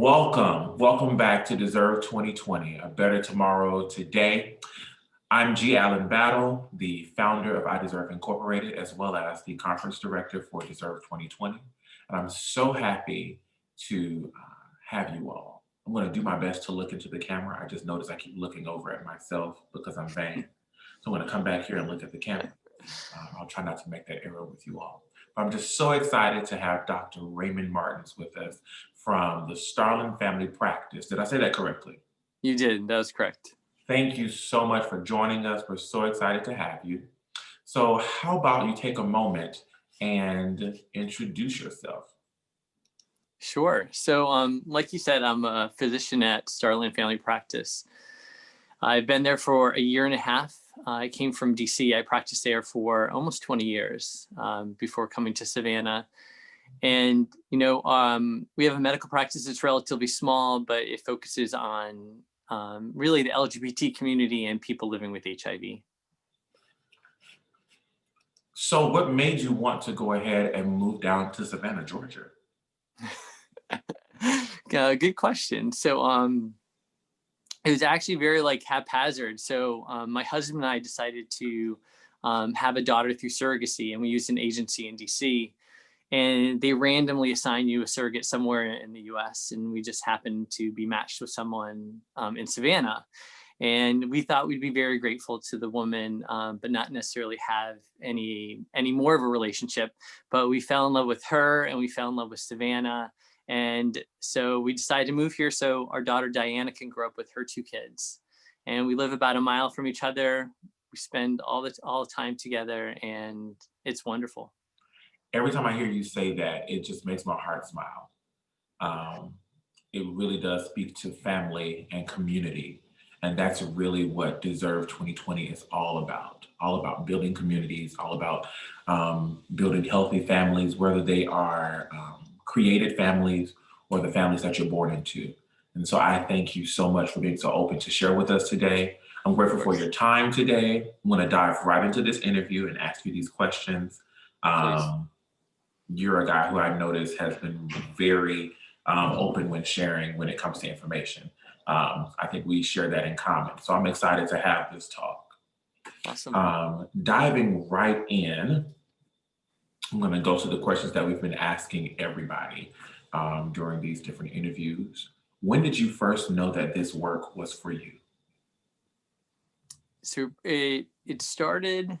Welcome back to Deserve 2020, a better tomorrow today. I'm G. Allen Battle, the founder of I Deserve Incorporated, as well as the conference director for Deserve 2020. And I'm so happy to have you all. I'm going to do my best to look into the camera. I just noticed I keep looking over at myself because I'm vain. So I'm going to come back here and look at the camera. I'll try not to make that error with you all. But I'm just so excited to have Dr. Raymond Martins with us from the Starland family practice. Did I say that correctly? You did. That was correct. Thank you so much for joining us. We're so excited to have you. So how about you take a moment and introduce yourself? Sure. So like you said, I'm a physician at Starland Family Practice. I've been there for a year and a half. I came from DC. I practiced there for almost 20 years before coming to Savannah. And, we have a medical practice that's relatively small, but it focuses on really the LGBT community and people living with HIV. So what made you want to go ahead and move down to Savannah, Georgia? Good question. So it was actually very haphazard. So my husband and I decided to have a daughter through surrogacy, and we used an agency in DC. And they randomly assign you a surrogate somewhere in the US. And we just happened to be matched with someone in Savannah. And we thought we'd be very grateful to the woman, but not necessarily have any more of a relationship. But we fell in love with her, and we fell in love with Savannah. And so we decided to move here so our daughter Diana can grow up with her 2 kids. And we live about a mile from each other. We spend all the time together, and it's wonderful. Every time I hear you say that, it just makes my heart smile. It really does speak to family and community. And that's really what Deserve 2020 is all about building communities, all about building healthy families, whether they are created families or the families that you're born into. And so I thank you so much for being so open to share with us today. I'm grateful for your time today. I'm going to dive right into this interview and ask you these questions. You're a guy who I've noticed has been very open when sharing when it comes to information. I think we share that in common. So I'm excited to have this talk. Awesome. Diving right in, I'm going to go to the questions that we've been asking everybody during these different interviews. When did you first know that this work was for you? So it started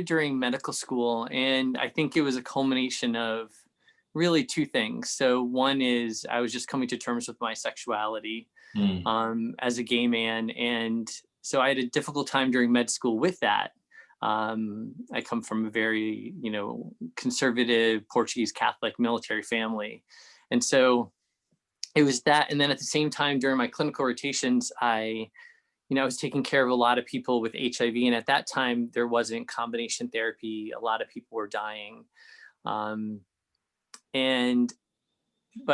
during medical school, and I think it was a culmination of really 2 things. So one is I was just coming to terms with my sexuality as a gay man, and so I had a difficult time during med school with that. I come from a very, conservative Portuguese Catholic military family, and so it was that. And then at the same time, during my clinical rotations, I was taking care of a lot of people with HIV. And at that time, there wasn't combination therapy. A lot of people were dying. But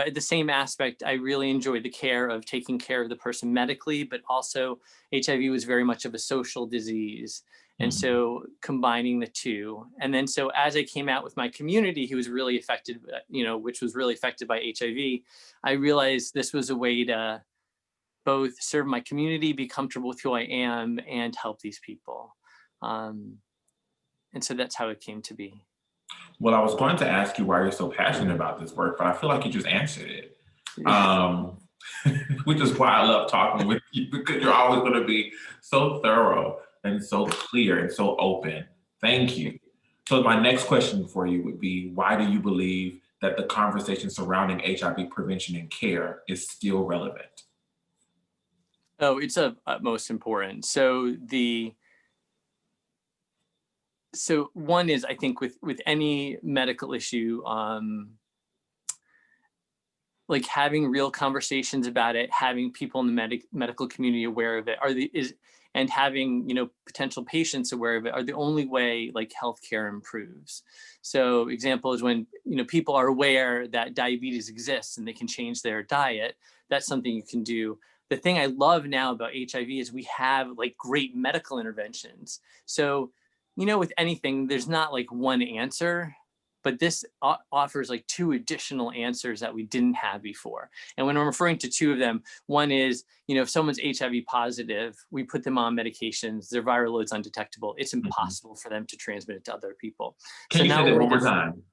at the same aspect, I really enjoyed the care of taking care of the person medically, but also HIV was very much of a social disease. And so combining the 2. And then so as I came out with my community, who was really affected, which was really affected by HIV, I realized this was a way to both serve my community, be comfortable with who I am, and help these people. And so that's how it came to be. Well, I was going to ask you why you're so passionate about this work, but I feel like you just answered it. Which is why I love talking with you, because you're always going to be so thorough and so clear and so open. Thank you. So my next question for you would be, why do you believe that the conversation surrounding HIV prevention and care is still relevant? Oh, it's of utmost importance. So one is, I think with any medical issue, like having real conversations about it, having people in the medical community aware of it, and having potential patients aware of it are the only way healthcare improves. So example is when people are aware that diabetes exists and they can change their diet. That's something you can do. The thing I love now about HIV is we have great medical interventions. So with anything, there's not one answer, but this offers like 2 additional answers that we didn't have before. And when I'm referring to 2 of them, one is, if someone's HIV positive, we put them on medications, their viral load's undetectable. It's impossible for them to transmit it to other people. Can you say that one more time?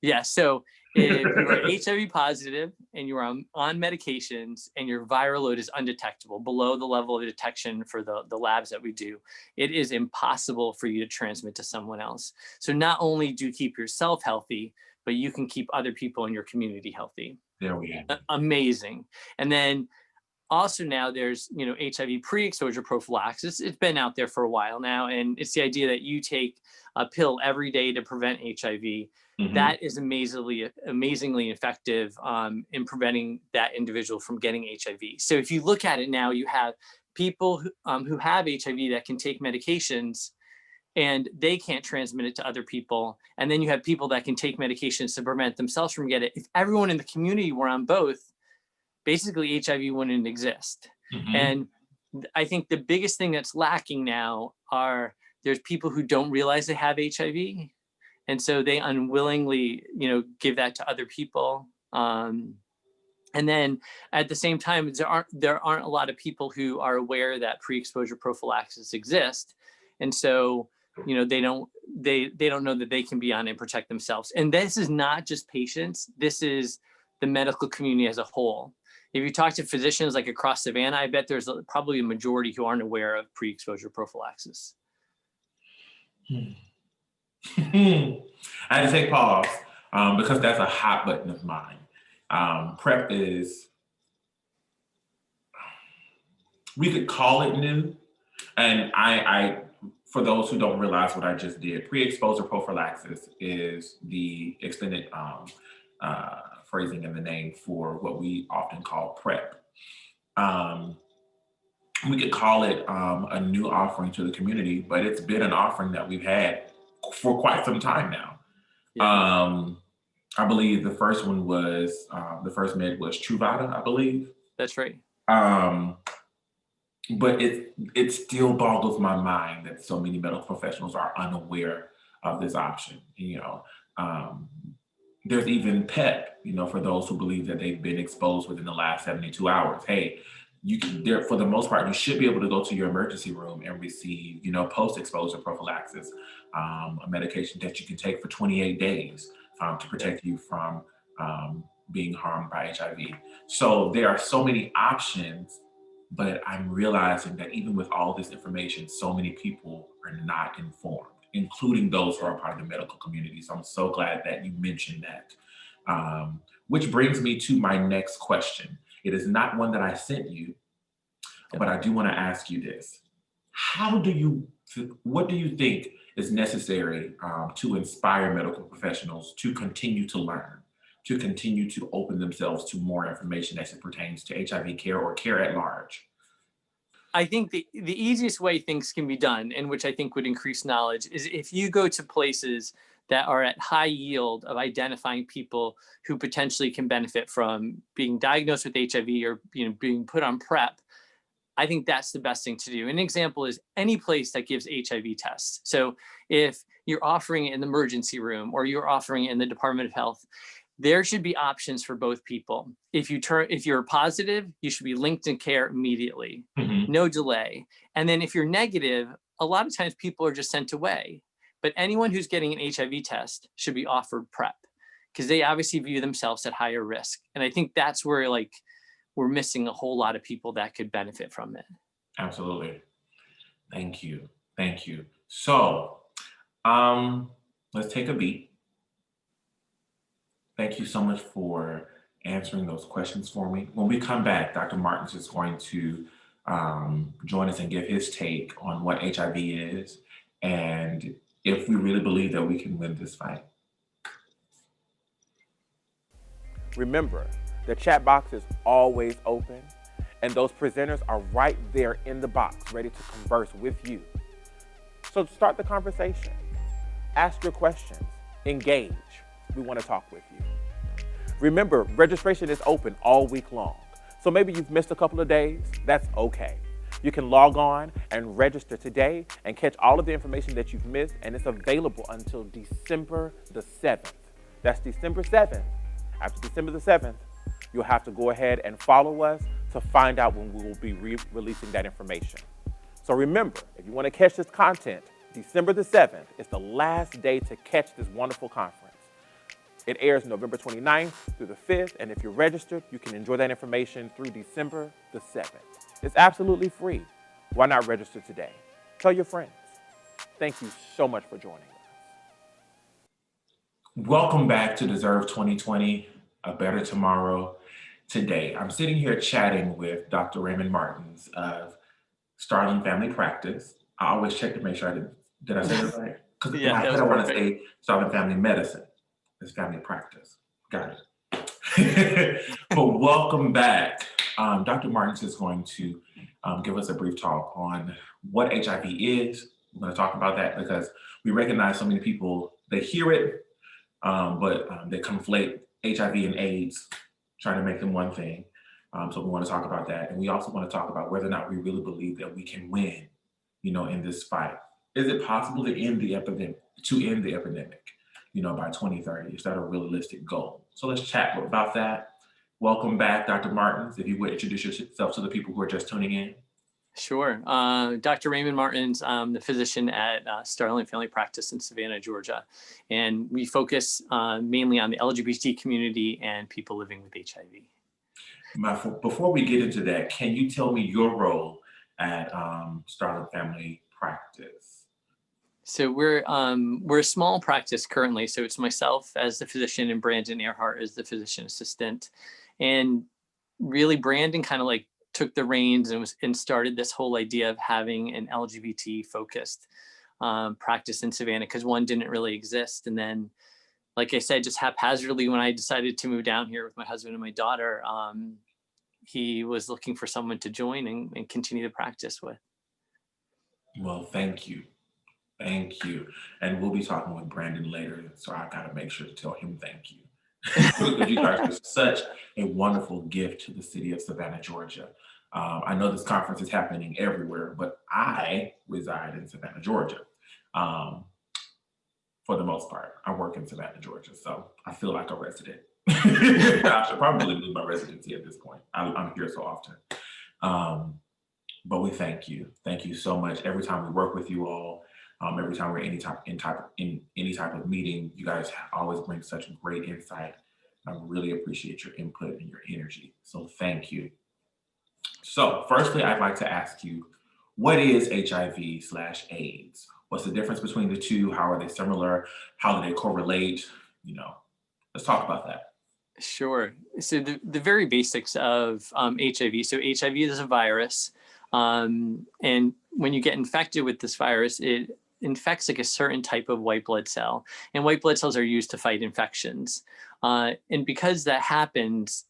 Yeah. So if you are HIV positive and you are on medications and your viral load is undetectable, below the level of detection for the labs that we do, it is impossible for you to transmit to someone else. So not only do you keep yourself healthy, but you can keep other people in your community healthy. There we go. Amazing. And then also now there's, HIV pre-exposure prophylaxis. It's been out there for a while now. And it's the idea that you take a pill every day to prevent HIV. Mm-hmm. That is amazingly effective in preventing that individual from getting HIV. So if you look at it now, you have people who have HIV that can take medications and they can't transmit it to other people. And then you have people that can take medications to prevent themselves from getting it. If everyone in the community were on both, basically HIV wouldn't exist. Mm-hmm. And I think the biggest thing that's lacking now are there's people who don't realize they have HIV. And so they unwillingly, give that to other people. And then at the same time, there aren't a lot of people who are aware that pre-exposure prophylaxis exists. And so, they don't know that they can be on and protect themselves. And this is not just patients. This is the medical community as a whole. If you talk to physicians like across Savannah, I bet there's probably a majority who aren't aware of pre-exposure prophylaxis. I had to take pause because that's a hot button of mine. PrEP is, we could call it new. And I for those who don't realize what I just did, pre-exposure prophylaxis is the extended phrasing in the name for what we often call PrEP. We could call it a new offering to the community, but it's been an offering that we've had for quite some time now. Yeah. I believe the first one was, the first med was Truvada, I believe. That's right. But it still boggles my mind that so many medical professionals are unaware of this option. There's even PEP, for those who believe that they've been exposed within the last 72 hours. Hey, you can, for the most part, you should be able to go to your emergency room and receive, post-exposure prophylaxis, a medication that you can take for 28 days to protect you from being harmed by HIV. So there are so many options, but I'm realizing that even with all this information, so many people are not informed, including those who are part of the medical community. So I'm so glad that you mentioned that. Which brings me to my next question. It is not one that I sent you, but I do want to ask you this. What do you think is necessary to inspire medical professionals to continue to learn, to continue to open themselves to more information as it pertains to HIV care or care at large? I think the easiest way things can be done, and which I think would increase knowledge, is if you go to places that are at high yield of identifying people who potentially can benefit from being diagnosed with HIV or being put on PrEP. I think that's the best thing to do. An example is any place that gives HIV tests. So if you're offering it in the emergency room or you're offering it in the Department of Health, there should be options for both people. If you're positive, you should be linked in care immediately, no delay. And then if you're negative, a lot of times people are just sent away. But anyone who's getting an HIV test should be offered PrEP because they obviously view themselves at higher risk. And I think that's where we're missing a whole lot of people that could benefit from it. Absolutely. Thank you. So let's take a beat. Thank you so much for answering those questions for me. When we come back, Dr. Martins is going to join us and give his take on what HIV is and if we really believe that we can win this fight. Remember, the chat box is always open, and those presenters are right there in the box, ready to converse with you. So start the conversation. Ask your questions. Engage. We want to talk with you. Remember, registration is open all week long. So maybe you've missed a couple of days. That's okay. You can log on and register today and catch all of the information that you've missed, and it's available until December the 7th. That's December 7th. After December the 7th, you'll have to go ahead and follow us to find out when we will be releasing that information. So remember, if you want to catch this content, December the 7th is the last day to catch this wonderful conference. It airs November 29th through the 5th, and if you're registered, you can enjoy that information through December the 7th. It's absolutely free. Why not register today? Tell your friends. Thank you so much for joining us. Welcome back to Deserve 2020, A Better Tomorrow Today. I'm sitting here chatting with Dr. Raymond Martins of Starland Family Practice. I always check to make sure did I say that right? Because Yeah, I want to say Starland Family Medicine. It's family practice. Got it. But welcome back. Dr. Martins is going to give us a brief talk on what HIV is. We're going to talk about that because we recognize so many people, they hear it, but they conflate HIV and AIDS, trying to make them one thing. So we want to talk about that. And we also want to talk about whether or not we really believe that we can win, in this fight. Is it possible to end the epidemic, by 2030? Is that a realistic goal? So let's chat about that. Welcome back, Dr. Martins. If you would introduce yourself to the people who are just tuning in. Sure. Dr. Raymond Martins, I'm the physician at Starland Family Practice in Savannah, Georgia. And we focus mainly on the LGBT community and people living with HIV. Before we get into that, can you tell me your role at Starland Family Practice? So we're a small practice currently. So it's myself as the physician and Brandon Earhart as the physician assistant. And really Brandon kind of took the reins and started this whole idea of having an LGBT focused practice in Savannah because one didn't really exist. And then, like I said, just haphazardly when I decided to move down here with my husband and my daughter, he was looking for someone to join and continue the practice with. Well, thank you. Thank you. And we'll be talking with Brandon later, so I've got to make sure to tell him thank you. Because you guys are such a wonderful gift to the city of Savannah, Georgia. I know this conference is happening everywhere, but I reside in Savannah, Georgia. For the most part, I work in Savannah, Georgia, so I feel like a resident. I should probably lose my residency at this point. I'm here so often. But we thank you. Thank you so much. Every time we work with you all, every time we're in any type of meeting, you guys always bring such great insight. I really appreciate your input and your energy. So thank you. So firstly, I'd like to ask you, what is HIV/AIDS? What's the difference between the two? How are they similar? How do they correlate? Let's talk about that. Sure. So the very basics of HIV. So HIV is a virus. And when you get infected with this virus, it infects a certain type of white blood cell, and white blood cells are used to fight infections. And because that happens,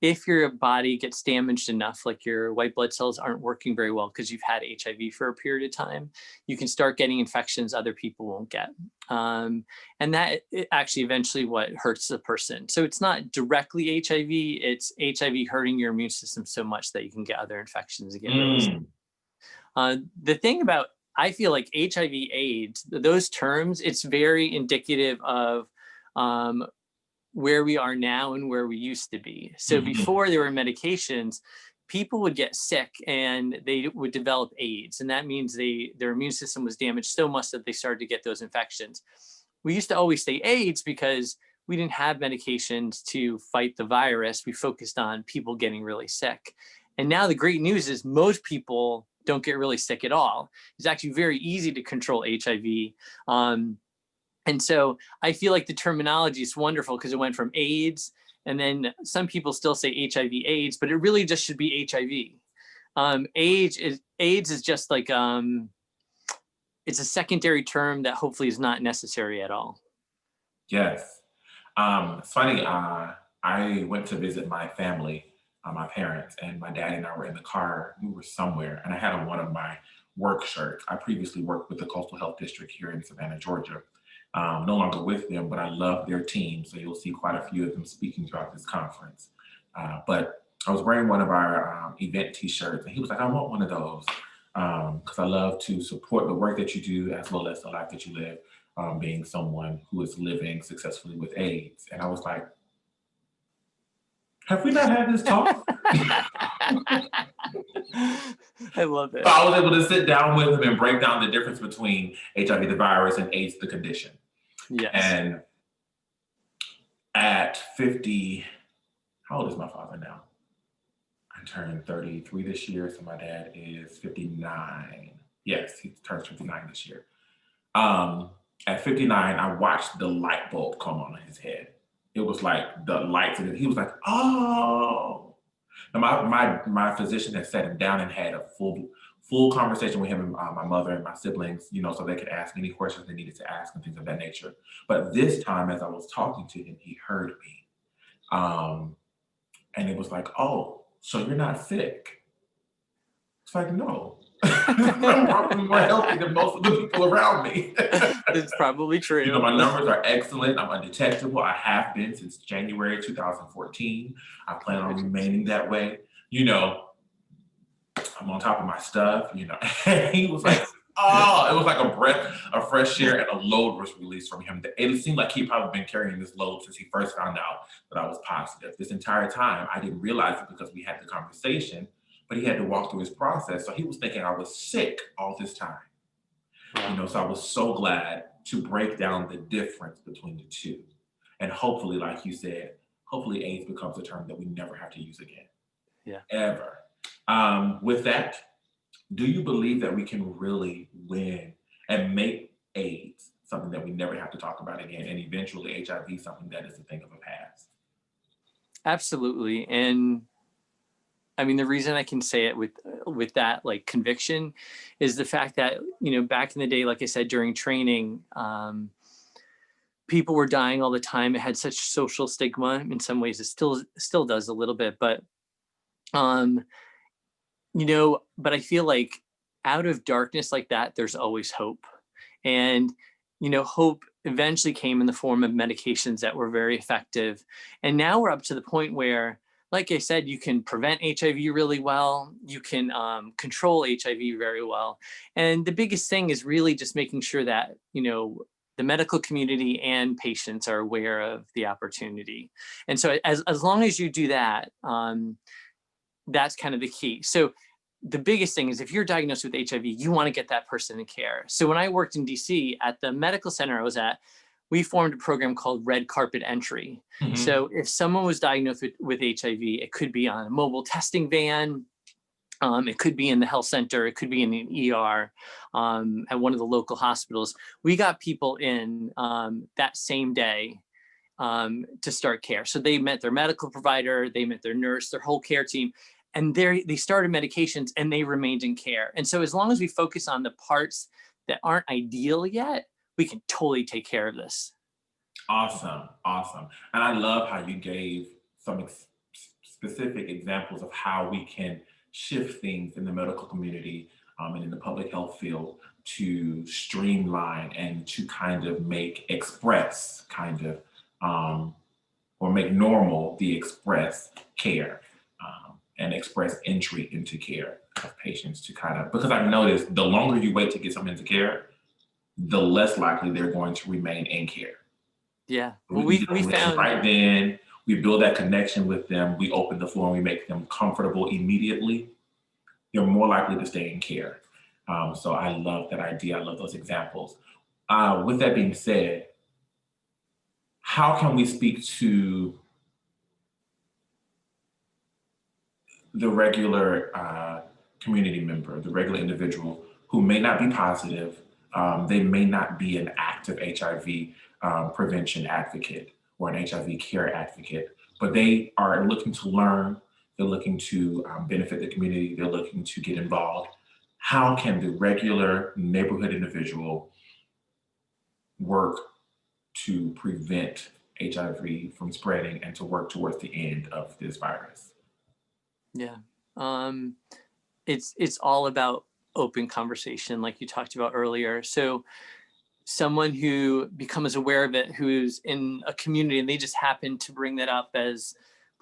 if your body gets damaged enough, like your white blood cells aren't working very well because you've had HIV for a period of time, you can start getting infections other people won't get. And that actually eventually what hurts the person. So it's not directly HIV, it's HIV hurting your immune system so much that you can get other infections and get really sick. The thing about, I feel like HIV/AIDS, those terms, it's very indicative of where we are now and where we used to be. So before there were medications, people would get sick and they would develop AIDS. And that means their immune system was damaged so much that they started to get those infections. We used to always say AIDS because we didn't have medications to fight the virus. We focused on people getting really sick. And now the great news is most people don't get really sick at all. It's actually very easy to control HIV. And so I feel like the terminology is wonderful because it went from AIDS, and then some people still say HIV/AIDS, but it really just should be HIV. AIDS is just like, it's a secondary term that hopefully is not necessary at all. Yes. It's funny, I went to visit my family, my parents, and my dad and I were in the car. We were somewhere, and I had on one of my work shirts. I previously worked with the Coastal Health District here in Savannah, Georgia. No longer with them, but I love their team. So you'll see quite a few of them speaking throughout this conference. But I was wearing one of our event t-shirts, and he was like, I want one of those because I love to support the work that you do as well as the life that you live, being someone who is living successfully with AIDS. And I was like, have we not had this talk? I love it. So I was able to sit down with him and break down the difference between HIV, the virus, and AIDS, the condition. Yes. And at 50, how old is my father now? I turned 33 this year, so my dad is 59. Yes, he turns 59 this year. At 59, I watched the light bulb come on in his head. It was like the lights, and he was like, oh. And my physician had sat him down and had a full conversation with him and my mother and my siblings, you know, so they could ask any questions they needed to ask and things of that nature. But this time, as I was talking to him, he heard me. And it was like, oh, so you're not sick? It's like, no. I'm probably more healthy than most of the people around me. It's probably true. You know, my numbers are excellent. I'm undetectable. I have been since January 2014. I plan on remaining that way. You know, I'm on top of my stuff, you know. He was like, oh, it was like a breath of fresh air, and a load was released from him. It seemed like he'd probably been carrying this load since he first found out that I was positive. This entire time, I didn't realize it because we had the conversation, but he had to walk through his process. So he was thinking I was sick all this time. Wow. You know, so I was so glad to break down the difference between the two. And hopefully, like you said, hopefully AIDS becomes a term that we never have to use again. Yeah. Ever. With that, do you believe that we can really win and make AIDS something that we never have to talk about again, and eventually HIV something that is a thing of the past? Absolutely. And I mean, the reason I can say it with that like conviction is the fact that, you know, back in the day, like I said, during training, people were dying all the time. It had such social stigma. In some ways, it still does a little bit, but you know, but I feel like out of darkness like that, there's always hope. And, you know, hope eventually came in the form of medications that were very effective. And now we're up to the point where, like I said, you can prevent HIV really well. You can control HIV very well. And the biggest thing is really just making sure that, you know, the medical community and patients are aware of the opportunity. And so as long as you do that, that's kind of the key. So the biggest thing is if you're diagnosed with HIV, you want to get that person in care. So when I worked in DC at the medical center I was at, we formed a program called Red Carpet Entry. Mm-hmm. So if someone was diagnosed with HIV, it could be on a mobile testing van. It could be in the health center. It could be in an ER at one of the local hospitals. We got people in that same day to start care. So they met their medical provider, they met their nurse, their whole care team, and they started medications and they remained in care. And so as long as we focus on the parts that aren't ideal yet, we can totally take care of this. Awesome, awesome. And I love how you gave some specific examples of how we can shift things in the medical community and in the public health field to streamline and to kind of make express or make normal the express care and express entry into care of patients to kind of, because I've noticed the longer you wait to get someone into care, the less likely they're going to remain in care. Yeah, well, we found right then, we build that connection with them, we open the floor and we make them comfortable immediately, they're more likely to stay in care. So I love that idea, I love those examples. With that being said, how can we speak to the regular community member, the regular individual who may not be positive, they may not be an active HIV prevention advocate or an HIV care advocate, but they are looking to learn, they're looking to benefit the community, they're looking to get involved. How can the regular neighborhood individual work to prevent HIV from spreading and to work towards the end of this virus? Yeah, it's all about open conversation, like you talked about earlier. So someone who becomes aware of it, who's in a community and they just happen to bring that up as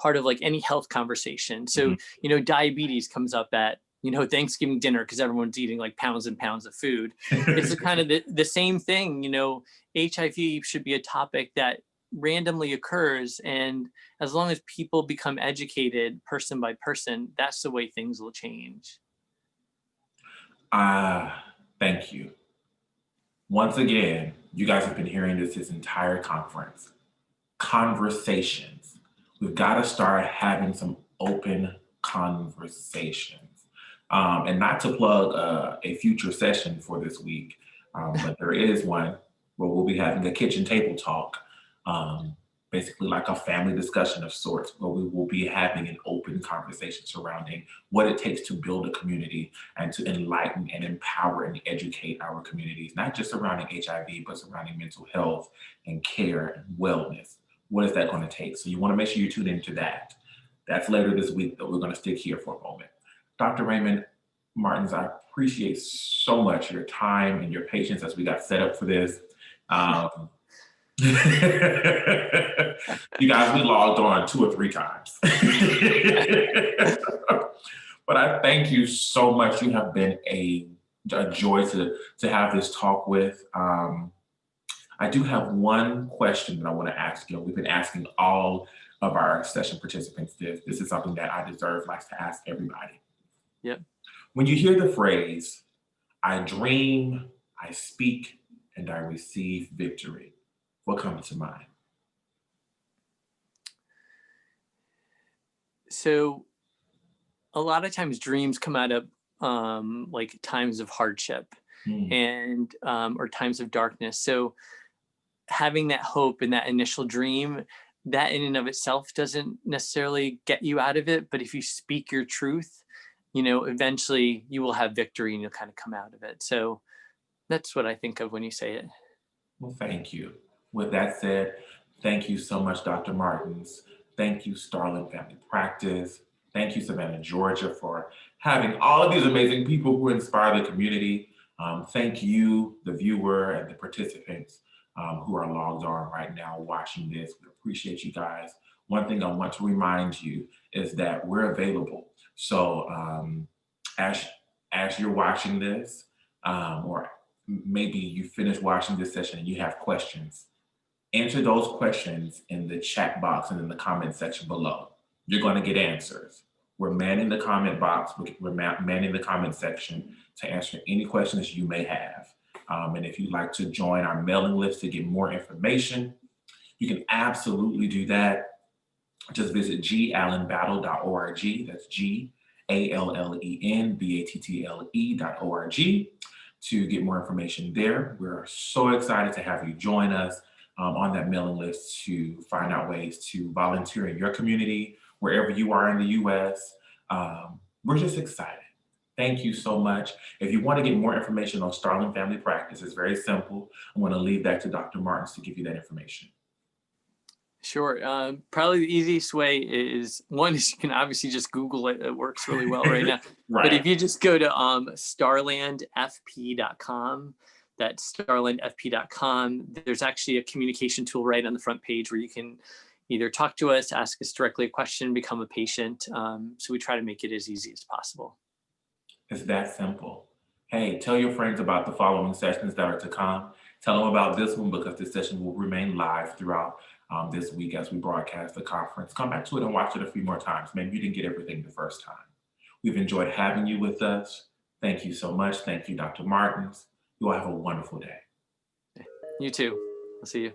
part of like any health conversation. So, Mhm. you know, diabetes comes up at, you know, Thanksgiving dinner because everyone's eating like pounds and pounds of food. It's the kind of the same thing, you know, HIV should be a topic that randomly occurs. And as long as people become educated person by person, that's the way things will change. Thank you. Once again, you guys have been hearing this entire conference. Conversations. We've got to start having some open conversations. And not to plug a future session for this week, but there is one where we'll be having a kitchen table talk, basically like a family discussion of sorts, where we will be having an open conversation surrounding what it takes to build a community and to enlighten and empower and educate our communities, not just surrounding HIV, but surrounding mental health and care and wellness. What is that going to take? So you want to make sure you tune into that. That's later this week, though. We're going to stick here for a moment. Dr. Raymond Martins, I appreciate so much your time and your patience as we got set up for this. You guys, we logged on 2 or 3 times. But I thank you so much. You have been a joy to have this talk with. I do have one question that I want to ask you. We've been asking all of our session participants this. This is something that I Deserve likes to ask everybody. Yep. When you hear the phrase, I dream, I speak, and I receive victory, what comes to mind? So a lot of times dreams come out of like times of hardship and or times of darkness. So having that hope and that initial dream, that in and of itself doesn't necessarily get you out of it. But if you speak your truth, you know, eventually you will have victory and you'll kind of come out of it. So that's what I think of when you say it. Well, thank you. With that said, thank you so much, Dr. Martins. Thank you, Starland Family Practice. Thank you, Savannah, Georgia, for having all of these amazing people who inspire the community. Thank you, the viewer and the participants who are logged on right now watching this. We appreciate you guys. One thing I want to remind you is that we're available. So as you're watching this, or maybe you finish watching this session and you have questions, answer those questions in the chat box and in the comment section below. You're going to get answers. We're manning the comment box. We're manning the comment section to answer any questions you may have. And if you'd like to join our mailing list to get more information, you can absolutely do that. Just visit gallenbattle.org. That's GALLENBATTLE.org to get more information there. We're so excited to have you join us on that mailing list to find out ways to volunteer in your community, wherever you are in the US. We're just excited. Thank you so much. If you want to get more information on Starland Family Practice, it's very simple. I'm going to leave that to Dr. Martins to give you that information. Sure. Probably the easiest way is one is you can obviously just Google it. It works really well right now. Right. But if you just go to starlandfp.com, that's starlandfp.com, there's actually a communication tool right on the front page where you can either talk to us, ask us directly a question, become a patient. So we try to make it as easy as possible. It's that simple. Hey, tell your friends about the following sessions that are to come. Tell them about this one because this session will remain live throughout this week as we broadcast the conference. Come back to it and watch it a few more times. Maybe you didn't get everything the first time. We've enjoyed having you with us. Thank you so much. Thank you, Dr. Martins. You all have a wonderful day. You too. I'll see you.